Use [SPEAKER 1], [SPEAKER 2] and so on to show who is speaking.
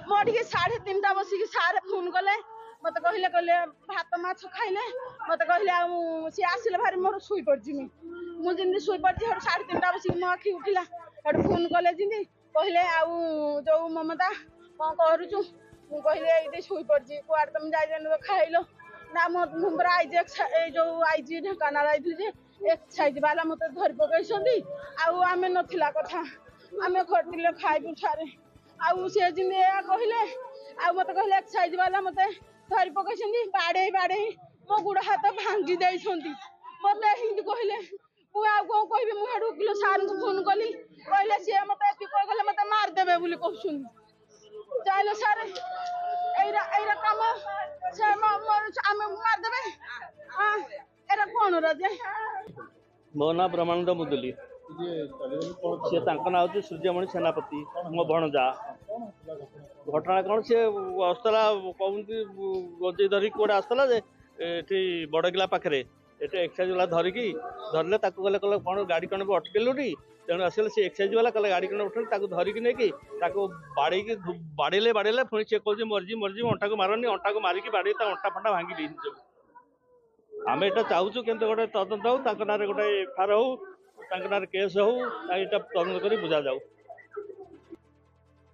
[SPEAKER 1] मोटिके 3:30 बसिक सारे फोन कले मत कहले कहले भात माछ खाइले मत कहले सी आसिले भारी मोर सुई पड़जी मु जिंदी सुई पड़जी 3:30 बसिक मो आखि उठिला फोन कले जिंदी कहले जो ममता कौन करूचु मु कहले ये शुई पड़जी कुआड़ तुम जाइए खाइल ना मुझे आईजी जो आईजी ढेकाना आई एक्सरसाइज वाला मत धरी पकई आम नथिला कथा आम खटिले खाइबू ठारे सी जिंदे कहले मत कहले एक्सरसाइज वाला मत धरी पकई बाड़े बाड़े मो गुड़ हाथ भांगी दे मत हिंदी कहले मुझे कौन कह मुझे वकिल सार को फोन कली कहले सी मत कहले मत मारदेवे कहते चाहे सारे एरा कम से आम मारदेवे एरा कौन रजे
[SPEAKER 2] मो ना ब्रह्मानंद मुदुली सी ना हूँ सूर्यमणि सेनापति मो भणजा घटना कौन सी आसला कहते गजे धरिक कौटे आसला ये बड़गिला पाखे ये एक्सरसाइज वाला धरिकी धरले गले कल कौन गाड़ी कौन अटकेलुटी तेणु आसले सी एक्सरसाइज वाला कल गाड़ी कौन उठे धरिकी नहीं बाड़े बाड़े बाड़े पुणी सी कह मर्जी मर्जी अंटा को मारनी अंटा को मारिकी बाड़े अंटा फंटा भांगी दी सब आम यहाँ चाहूँ के गोटे तदंत हो गोटे एफआईआर हो केस हो तदंत कर बुझा जाऊ।